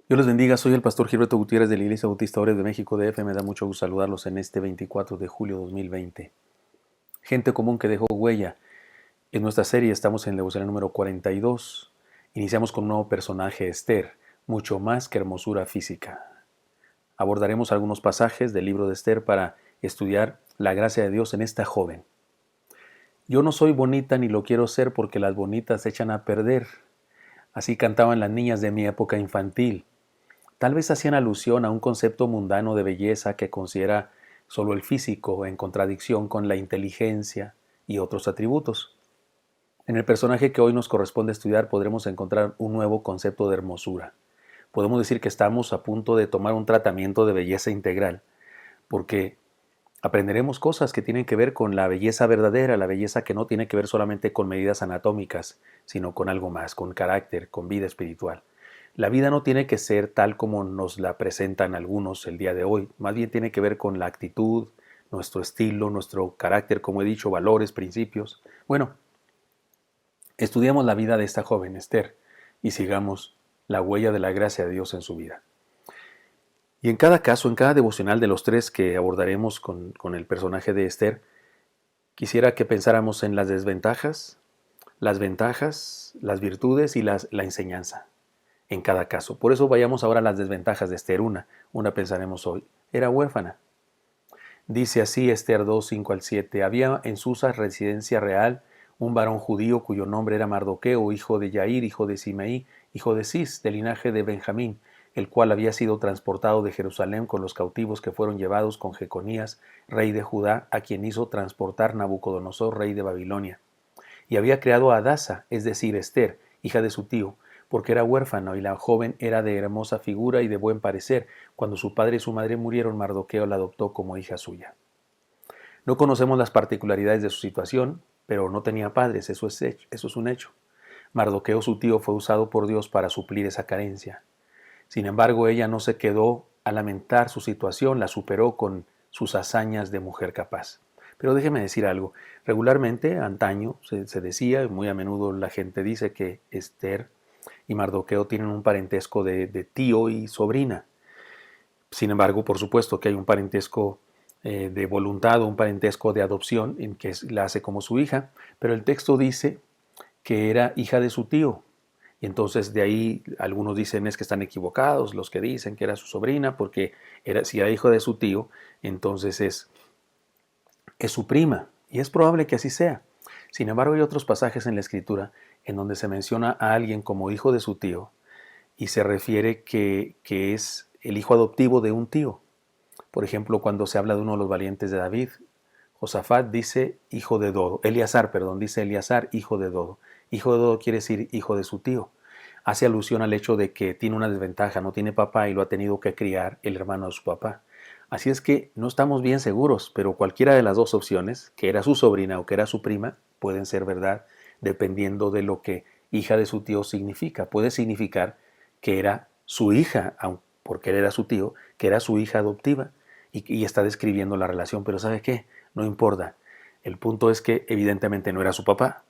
Dios les bendiga, soy el pastor Gilberto Gutiérrez de la Iglesia Bautista Ores de México DF. Me da mucho gusto saludarlos en este 24 de julio de 2020. Gente común que dejó huella. En nuestra serie estamos en el devocional número 42. Iniciamos con un nuevo personaje, Esther, mucho más que hermosura física. Abordaremos algunos pasajes del libro de Esther para estudiar la gracia de Dios en esta joven. Yo no soy bonita ni lo quiero ser porque las bonitas se echan a perder. Así cantaban las niñas de mi época infantil. Tal vez hacían alusión a un concepto mundano de belleza que considera solo el físico en contradicción con la inteligencia y otros atributos. En el personaje que hoy nos corresponde estudiar podremos encontrar un nuevo concepto de hermosura. Podemos decir que estamos a punto de tomar un tratamiento de belleza integral, porque aprenderemos cosas que tienen que ver con la belleza verdadera, la belleza que no tiene que ver solamente con medidas anatómicas, sino con algo más, con carácter, con vida espiritual. La vida no tiene que ser tal como nos la presentan algunos el día de hoy, más bien tiene que ver con la actitud, nuestro estilo, nuestro carácter, como he dicho, valores, principios. Bueno, estudiamos la vida de esta joven Esther y sigamos la huella de la gracia de Dios en su vida. Y en cada caso, en cada devocional de los tres que abordaremos con el personaje de Esther, quisiera que pensáramos en las desventajas, las ventajas, las virtudes y la enseñanza en cada caso. Por eso vayamos ahora a las desventajas de Esther. Una pensaremos hoy. Era huérfana. Dice así Esther 2, 5 al 7. Había en Susa, residencia real, un varón judío cuyo nombre era Mardoqueo, hijo de Yair, hijo de Simeí, hijo de Cis, del linaje de Benjamín, el cual había sido transportado de Jerusalén con los cautivos que fueron llevados con Jeconías, rey de Judá, a quien hizo transportar Nabucodonosor, rey de Babilonia. Y había creado a Adasa, es decir, Esther, hija de su tío, porque era huérfano y la joven era de hermosa figura y de buen parecer. Cuando su padre y su madre murieron, Mardoqueo la adoptó como hija suya. No conocemos las particularidades de su situación, pero no tenía padres, eso es un hecho. Mardoqueo, su tío, fue usado por Dios para suplir esa carencia. Sin embargo, ella no se quedó a lamentar su situación, la superó con sus hazañas de mujer capaz. Pero déjeme decir algo, regularmente, antaño, se decía, y muy a menudo la gente dice que Esther y Mardoqueo tienen un parentesco de tío y sobrina. Sin embargo, por supuesto que hay un parentesco de voluntad o un parentesco de adopción en que la hace como su hija, pero el texto dice que era hija de su tío. Y entonces de ahí algunos dicen es que están equivocados, los que dicen que era su sobrina, porque si era hijo de su tío, entonces es su prima. Y es probable que así sea. Sin embargo, hay otros pasajes en la Escritura en donde se menciona a alguien como hijo de su tío y se refiere que es el hijo adoptivo de un tío. Por ejemplo, cuando se habla de uno de los valientes de David, Josafat dice hijo de Dodo, Eleazar, perdón, dice Eleazar, hijo de Dodo. Hijo de Dodo quiere decir hijo de su tío. Hace alusión al hecho de que tiene una desventaja, no tiene papá y lo ha tenido que criar el hermano de su papá. Así es que no estamos bien seguros, pero cualquiera de las dos opciones, que era su sobrina o que era su prima, pueden ser verdad dependiendo de lo que hija de su tío significa. Puede significar que era su hija, porque él era su tío, que era su hija adoptiva y está describiendo la relación, pero ¿sabe qué? No importa. El punto es que evidentemente no era su papá,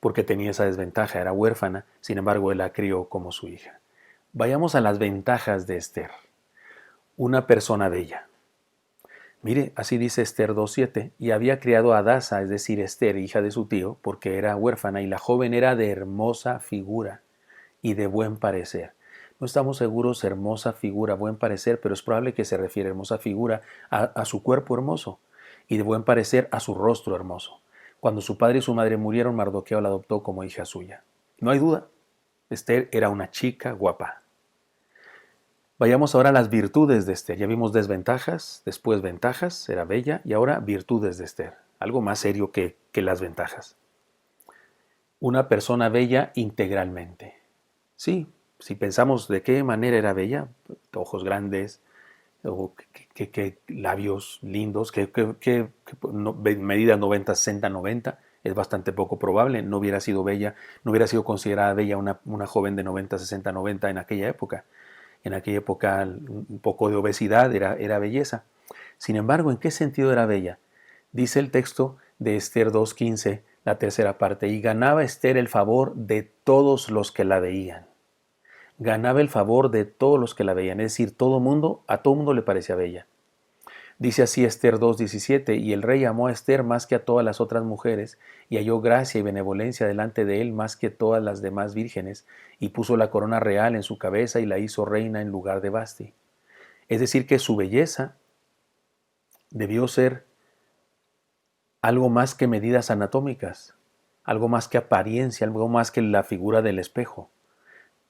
porque tenía esa desventaja, era huérfana, sin embargo él la crió como su hija. Vayamos a las ventajas de Esther. Una persona bella. Mire, así dice Esther 2.7, y había criado a Adasa, es decir, Esther, hija de su tío, porque era huérfana, y la joven era de hermosa figura y de buen parecer. No estamos seguros hermosa figura, buen parecer, pero es probable que se refiere hermosa figura a su cuerpo hermoso y de buen parecer a su rostro hermoso. Cuando su padre y su madre murieron, Mardoqueo la adoptó como hija suya. No hay duda, Esther era una chica guapa. Vayamos ahora a las virtudes de Esther. Ya vimos desventajas, después ventajas, era bella, y ahora virtudes de Esther. Algo más serio que las ventajas. Una persona bella integralmente. Sí, si pensamos de qué manera era bella, ojos grandes, o que labios lindos, medida 90, 60, 90, es bastante poco probable, no hubiera sido bella, no hubiera sido considerada bella una joven de 90, 60, 90 en aquella época. En aquella época un poco de obesidad era belleza. Sin embargo, ¿en qué sentido era bella? Dice el texto de Esther 2.15, la tercera parte, y ganaba Esther el favor de todos los que la veían. ganaba el favor de todos los que la veían, es decir, a todo mundo le parecía bella. Dice así Esther 2:17, y el rey amó a Esther más que a todas las otras mujeres, y halló gracia y benevolencia delante de él más que todas las demás vírgenes, y puso la corona real en su cabeza y la hizo reina en lugar de Vasti. Es decir, que su belleza debió ser algo más que medidas anatómicas, algo más que apariencia, algo más que la figura del espejo,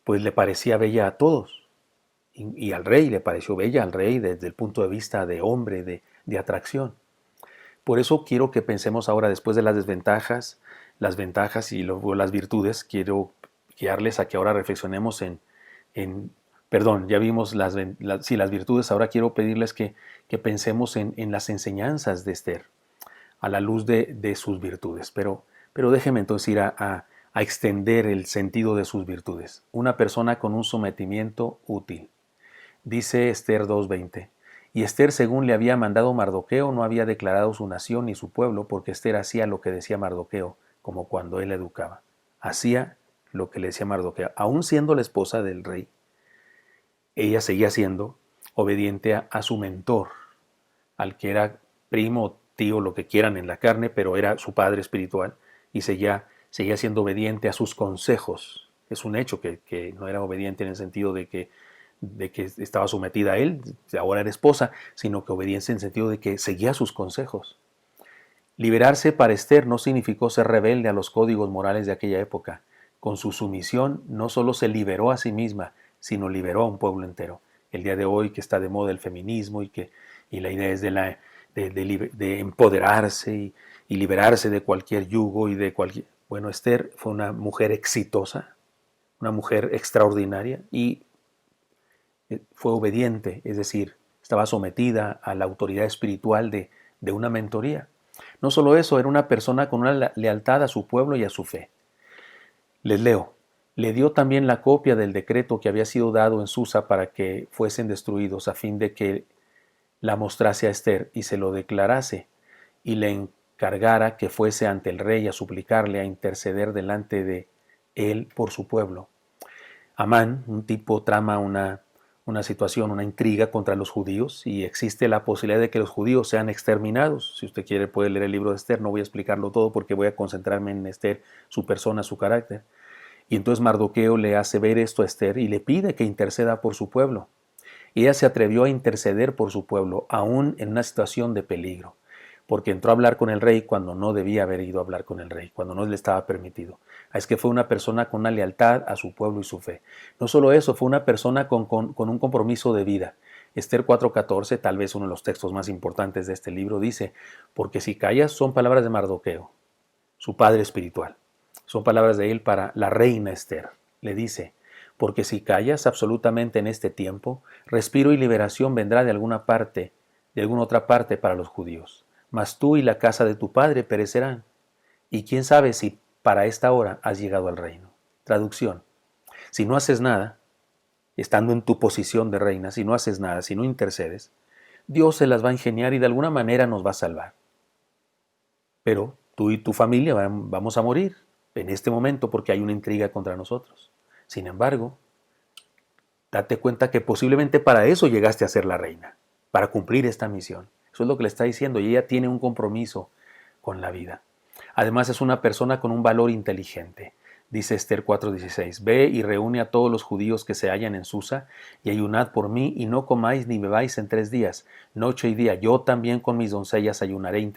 pues le parecía bella a todos. Y al rey le pareció bella, al rey desde el punto de vista de hombre, de atracción. Por eso quiero que pensemos ahora, después de las ventajas y luego las virtudes, quiero guiarles a que ahora reflexionemos perdón, ya vimos las virtudes, ahora quiero pedirles que pensemos en las enseñanzas de Esther, a la luz de sus virtudes. Pero déjenme entonces ir a extender el sentido de sus virtudes. Una persona con un sometimiento útil. Dice Esther 2:20. Y Esther, según le había mandado Mardoqueo, no había declarado su nación ni su pueblo, porque Esther hacía lo que decía Mardoqueo, como cuando él educaba. Hacía lo que le decía Mardoqueo. Aún siendo la esposa del rey, ella seguía siendo obediente a su mentor, al que era primo, tío, lo que quieran en la carne, pero era su padre espiritual, y seguía siendo obediente a sus consejos. Es un hecho que no era obediente en el sentido de que estaba sometida a él, ahora era esposa, sino que obediencia en el sentido de que seguía sus consejos. Liberarse para Esther no significó ser rebelde a los códigos morales de aquella época. Con su sumisión no solo se liberó a sí misma, sino liberó a un pueblo entero. El día de hoy que está de moda el feminismo y la idea es de empoderarse y liberarse de cualquier yugo y de cualquier... Bueno, Esther fue una mujer exitosa, una mujer extraordinaria y fue obediente, es decir, estaba sometida a la autoridad espiritual de una mentoría. No solo eso, era una persona con una lealtad a su pueblo y a su fe. Les leo. Le dio también la copia del decreto que había sido dado en Susa para que fuesen destruidos, a fin de que la mostrase a Esther y se lo declarase, y le encargara que fuese ante el rey a suplicarle, a interceder delante de él por su pueblo. Amán, un tipo, trama una situación, una intriga contra los judíos y existe la posibilidad de que los judíos sean exterminados. Si usted quiere puede leer el libro de Esther, no voy a explicarlo todo porque voy a concentrarme en Esther, su persona, su carácter. Y entonces Mardoqueo le hace ver esto a Esther y le pide que interceda por su pueblo. Y ella se atrevió a interceder por su pueblo, aún en una situación de peligro, porque entró a hablar con el rey cuando no debía haber ido a hablar con el rey, cuando no le estaba permitido. Es que fue una persona con una lealtad a su pueblo y su fe. No solo eso, fue una persona con un compromiso de vida. Esther 4:14, tal vez uno de los textos más importantes de este libro, dice, porque si callas son palabras de Mardoqueo, su padre espiritual. Son palabras de él para la reina Esther. Le dice, porque si callas absolutamente en este tiempo, respiro y liberación vendrá de alguna parte, de alguna otra parte para los judíos. Mas tú y la casa de tu padre perecerán. Y quién sabe si para esta hora has llegado al reino. Traducción. Si no haces nada, estando en tu posición de reina, si no haces nada, si no intercedes, Dios se las va a ingeniar y de alguna manera nos va a salvar. Pero tú y tu familia vamos a morir en este momento porque hay una intriga contra nosotros. Sin embargo, date cuenta que posiblemente para eso llegaste a ser la reina, para cumplir esta misión. Eso es lo que le está diciendo y ella tiene un compromiso con la vida. Además es una persona con un valor inteligente. Dice Esther 4:16, ve y reúne a todos los judíos que se hallan en Susa y ayunad por mí y no comáis ni bebáis en 3 días, noche y día. Yo también con mis doncellas ayunaré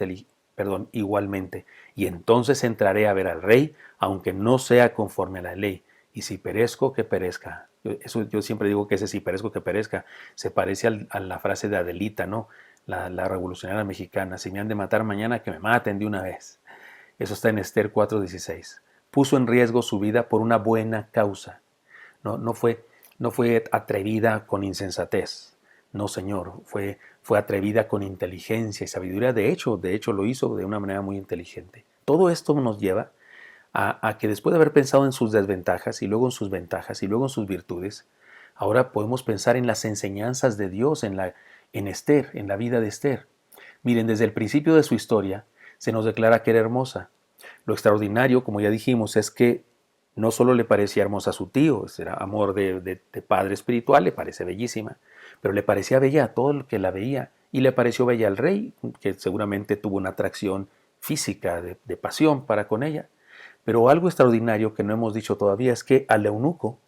igualmente. Y entonces entraré a ver al rey, aunque no sea conforme a la ley. Y si perezco, que perezca. Yo siempre digo que ese si perezco, que perezca se parece a la frase de Adelita, ¿no? La revolucionaria mexicana. Si me han de matar mañana, que me maten de una vez. Eso está en Esther 4:16. Puso en riesgo su vida por una buena causa. No fue atrevida con insensatez. No, Señor, fue atrevida con inteligencia y sabiduría. De hecho lo hizo de una manera muy inteligente. Todo esto nos lleva a que después de haber pensado en sus desventajas y luego en sus ventajas y luego en sus virtudes, ahora podemos pensar en las enseñanzas de Dios en Esther, en la vida de Esther. Miren, desde el principio de su historia se nos declara que era hermosa. Lo extraordinario, como ya dijimos, es que No solo le parecía hermosa a su tío, ese era amor de padre espiritual, le parece bellísima, pero le parecía bella a todo el que la veía y le pareció bella al rey, que seguramente tuvo una atracción física de pasión para con ella. Pero algo extraordinario que no hemos dicho todavía es que al eunuco,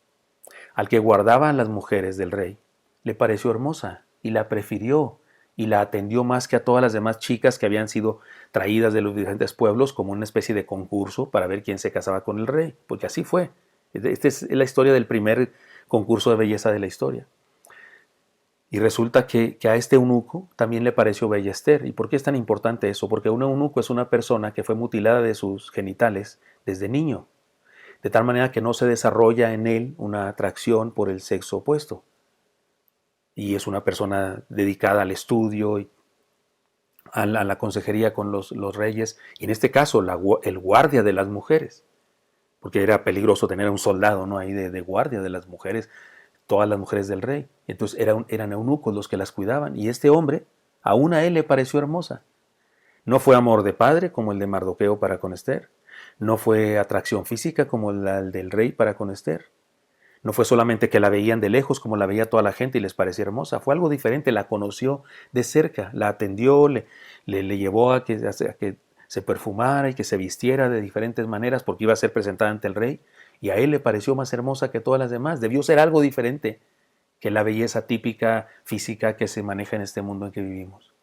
al que guardaba a las mujeres del rey, le pareció hermosa y la prefirió y la atendió más que a todas las demás chicas que habían sido traídas de los diferentes pueblos como una especie de concurso para ver quién se casaba con el rey, porque así fue. Esta es la historia del primer concurso de belleza de la historia. Y resulta que a este eunuco también le pareció bella Esther. ¿Y por qué es tan importante eso? Porque un eunuco es una persona que fue mutilada de sus genitales desde niño, de tal manera que no se desarrolla en él una atracción por el sexo opuesto. Y es una persona dedicada al estudio y a la consejería con los reyes, y en este caso el guardia de las mujeres, porque era peligroso tener a un soldado, ¿no?, ahí de guardia de las mujeres, todas las mujeres del rey. Entonces eran eunucos los que las cuidaban, y este hombre, aún a él le pareció hermosa. No fue amor de padre como el de Mardoqueo para con Esther, no fue atracción física como la del rey para con Esther, no fue solamente que la veían de lejos como la veía toda la gente y les parecía hermosa, fue algo diferente, la conoció de cerca, la atendió, le llevó a que se perfumara y que se vistiera de diferentes maneras porque iba a ser presentada ante el rey, y a él le pareció más hermosa que todas las demás. Debió ser algo diferente que la belleza típica física que se maneja en este mundo en que vivimos.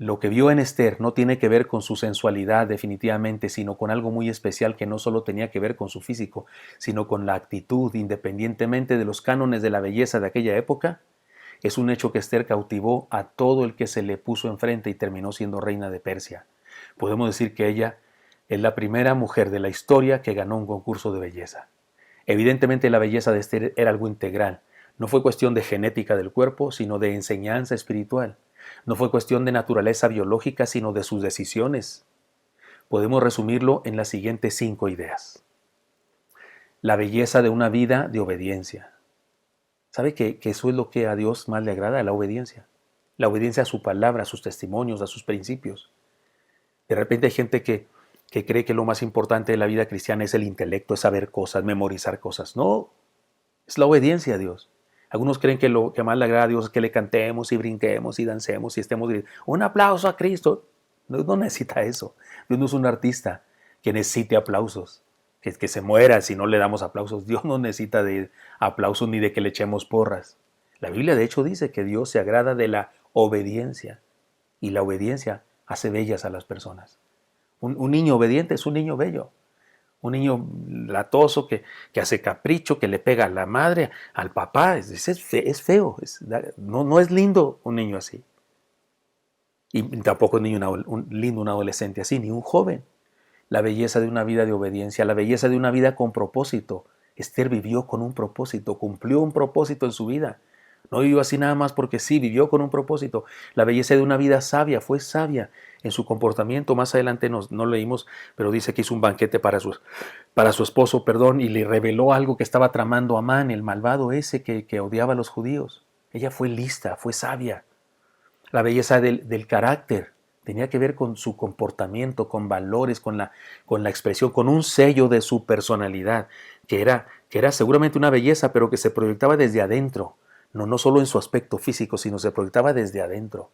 Lo que vio en Esther no tiene que ver con su sensualidad definitivamente, sino con algo muy especial que no solo tenía que ver con su físico, sino con la actitud, independientemente de los cánones de la belleza de aquella época. Es un hecho que Esther cautivó a todo el que se le puso enfrente y terminó siendo reina de Persia. Podemos decir que ella es la primera mujer de la historia que ganó un concurso de belleza. Evidentemente la belleza de Esther era algo integral. No fue cuestión de genética del cuerpo, sino de enseñanza espiritual. No fue cuestión de naturaleza biológica, sino de sus decisiones. Podemos resumirlo en las siguientes 5 ideas. La belleza de una vida de obediencia. ¿Sabe que eso es lo que a Dios más le agrada? La obediencia. La obediencia a su palabra, a sus testimonios, a sus principios. De repente hay gente que cree que lo más importante de la vida cristiana es el intelecto, es saber cosas, memorizar cosas. No, es la obediencia a Dios. Algunos creen que lo que más le agrada a Dios es que le cantemos y brinquemos y dancemos y estemos un aplauso a Cristo. No necesita eso. Dios no es un artista que necesite aplausos, que se muera si no le damos aplausos. Dios no necesita de aplausos ni de que le echemos porras. La Biblia de hecho dice que Dios se agrada de la obediencia, y la obediencia hace bellas a las personas. Un niño obediente es un niño bello. Un niño latoso que hace capricho, que le pega a la madre, al papá, es feo, no es lindo un niño así. Y tampoco es lindo un adolescente así, ni un joven. La belleza de una vida de obediencia, la belleza de una vida con propósito. Esther vivió con un propósito, cumplió un propósito en su vida. No vivió así nada más porque sí, vivió con un propósito. La belleza de una vida sabia, fue sabia en su comportamiento. Más adelante no leímos, pero dice que hizo un banquete para su esposo, y le reveló algo que estaba tramando Amán, el malvado ese que odiaba a los judíos. Ella fue lista, fue sabia. La belleza del carácter tenía que ver con su comportamiento, con valores, con la expresión, con un sello de su personalidad, que era seguramente una belleza, pero que se proyectaba desde adentro. No solo en su aspecto físico, sino se proyectaba desde adentro.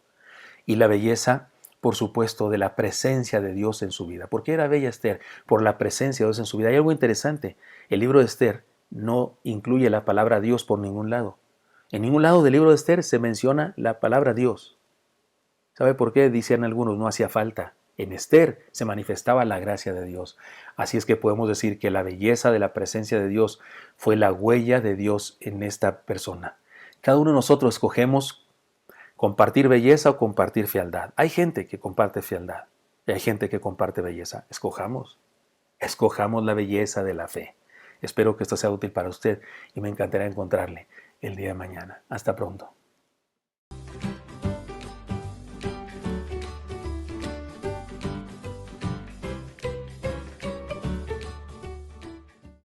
Y la belleza, por supuesto, de la presencia de Dios en su vida. ¿Por qué era bella Esther? Por la presencia de Dios en su vida. Hay algo interesante. El libro de Esther no incluye la palabra Dios por ningún lado. En ningún lado del libro de Esther se menciona la palabra Dios. ¿Sabe por qué? Dicen algunos, no hacía falta. En Esther se manifestaba la gracia de Dios. Así es que podemos decir que la belleza de la presencia de Dios fue la huella de Dios en esta persona. Cada uno de nosotros escogemos compartir belleza o compartir fealdad. Hay gente que comparte fealdad y hay gente que comparte belleza. Escojamos la belleza de la fe. Espero que esto sea útil para usted y me encantará encontrarle el día de mañana. Hasta pronto.